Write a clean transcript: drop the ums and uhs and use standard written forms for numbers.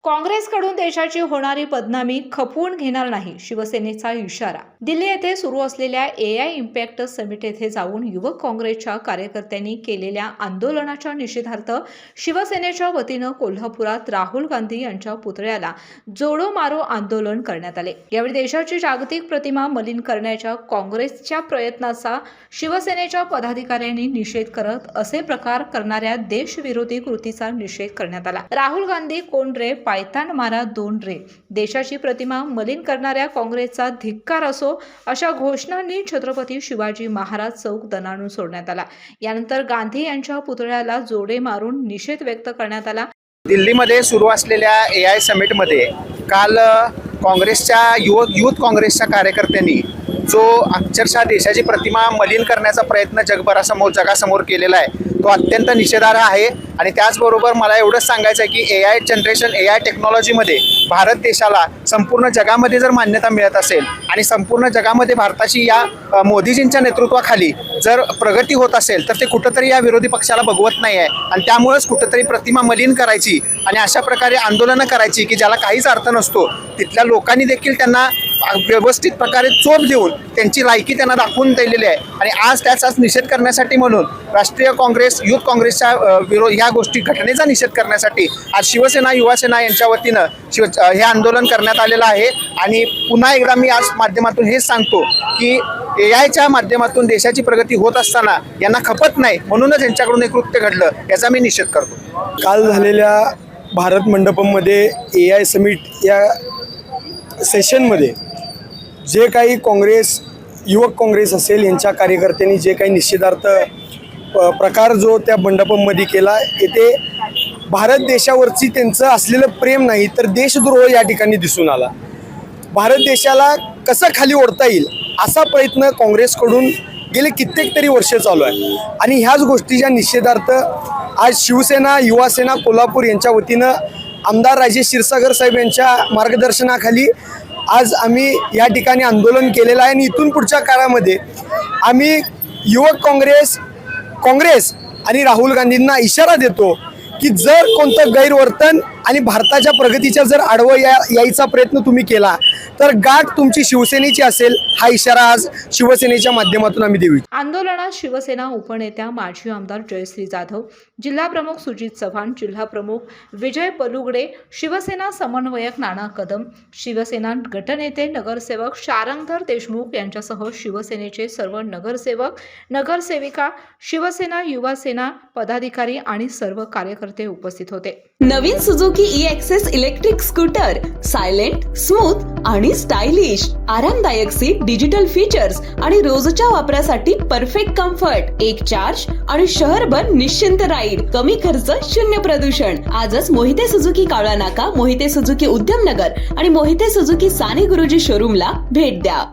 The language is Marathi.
काँग्रेसकडून देशाची होणारी बदनामी खपवून घेणार नाही, शिवसेनेचा इशारा. दिल्ली येथे सुरू असलेल्या AI इम्पॅक्ट समिट येथे जाऊन युवक काँग्रेसच्या कार्यकर्त्यांनी केलेल्या आंदोलनाच्या निषेधार्थ शिवसेनेच्या वतीनं कोल्हापुरात राहुल गांधी यांच्या पुतळ्याला जोडो मारो आंदोलन करण्यात आले. यावेळी देशाची जागतिक प्रतिमा मलिन करण्याच्या काँग्रेसच्या प्रयत्नाचा शिवसेनेच्या पदाधिकाऱ्यांनी निषेध करत असे प्रकार करणाऱ्या देशविरोधी कृतीचा निषेध करण्यात आला. राहुल गांधी कोण रे, पायतान मारा दोन रे, देशाची प्रतिमा मलिन करणाऱ्या काँग्रेसचा धिक्कार असो, अशा घोषणांनी छत्रपती शिवाजी महाराज चौक दणाणून सोडण्यात आला. यानंतर गांधी यांच्या पुतळ्याला जोडे मारून निषेध व्यक्त करण्यात आला. दिल्लीमध्ये सुरू असलेल्या AI समिटमध्ये काल काँग्रेसच्या युथ काँग्रेसच्या कार्यकर्त्यांनी जो अक्षरशः देशाची प्रतिमा मलिन करण्याचा प्रयत्न जगासमोर केलेला आहे तो अत्यंत निषेधार्ह आहे. आणि त्याचबरोबर मला एवढंच सांगायचं आहे की AI जनरेशन, AI टेक्नॉलॉजीमध्ये भारत देशाला संपूर्ण जगामध्ये जर मान्यता मिळत असेल आणि संपूर्ण जगामध्ये भारताची या मोदीजींच्या नेतृत्वाखाली जर प्रगती होत असेल तर ते कुठंतरी या विरोधी पक्षाला बघवत नाही आहे. आणि त्यामुळेच कुठंतरी प्रतिमा मलिन करायची आणि अशा प्रकारे आंदोलनं करायची की ज्याला काहीच अर्थ नसतो. तिथल्या लोकांनी देखील त्यांना व्यवस्थित प्रकारे चोप देऊन त्यांची लायकी त्यांना दाखवून दिलेली आहे. आणि आज त्याचाच निषेध करण्यासाठी म्हणून राष्ट्रीय काँग्रेस, युथ काँग्रेसच्या ह्या गोष्टी घटनेचा निषेध करण्यासाठी आज शिवसेना, युवासेना यांच्या वतीनं हे आंदोलन करण्यात आलेलं आहे. आणि पुन्हा एकदा मी आज माध्यमातून हेच सांगतो की AIच्या माध्यमातून देशाची प्रगती होत असताना यांना खपत नाही, म्हणूनच यांच्याकडून हे कृत्य घडलं, याचा मी निषेध करतो. काल झालेल्या भारत मंडपममध्ये AI समिट या सेशनमध्ये जे काही काँग्रेस, युवक काँग्रेस असेल यांच्या कार्यकर्त्यांनी जे काही निषेधार्थ प्रकार जो त्या मंडपमध्ये केला, येथे भारत देशावरची त्यांचं असलेलं प्रेम नाही तर देशद्रोह या ठिकाणी दिसून आला. भारत देशाला कसं खाली ओढता येईल असा प्रयत्न काँग्रेसकडून गेले कित्येक तरी वर्ष चालू आहे. आणि ह्याच गोष्टीच्या निषेधार्थ आज शिवसेना, युवासेना कोल्हापूर यांच्या वतीनं आमदार राजेश क्षीरसागर साहेब यांच्या मार्गदर्शनाखाली आज आम्ही या ठिकाणी आंदोलन केलेलं आहे. आणि इथून पुढच्या काळामध्ये आम्ही युवक काँग्रेस आणि राहुल गांधींना इशारा देतो की जर कोणतं गैरवर्तन आणि भारताच्या प्रगतीच्या जर आडवं यायचा प्रयत्न तुम्ही केला तर गाठ तुमची शिवसेनेची असेल, हा इशारा आज शिवसेनेच्या माध्यमातून आम्ही देऊ. आंदोलनात शिवसेना उपनेत्या माजी आमदार जयश्री जाधव, जिल्हा प्रमुख सुजित चव्हाण, जिल्हा प्रमुख विजय पलुगडे, शिवसेना समन्वयक नाना कदम, शिवसेना गटनेते नगरसेवक शारंगधर देशमुख यांच्यासह शिवसेनेचे सर्व नगरसेवक, नगरसेविका, शिवसेना, युवासेना पदाधिकारी आणि सर्व कार्यकर्ते उपस्थित होते. नवीन Suzuki E-Access electric scooter, silent, smooth आणि स्टायलिश, आरामदायक सीट, डिजिटल फीचर्स आणि रोजच्या वापरासाठी परफेक्ट कम्फर्ट, एक चार्ज आणि शहरभर निश्चिंत राईड, कमी खर्च, शून्य प्रदूषण. आजच मोहिते सुझुकी कावळा नाका, मोहिते सुझुकी उद्यमनगर आणि मोहिते सुझुकी साने गुरुजी शोरूमला भेट द्या.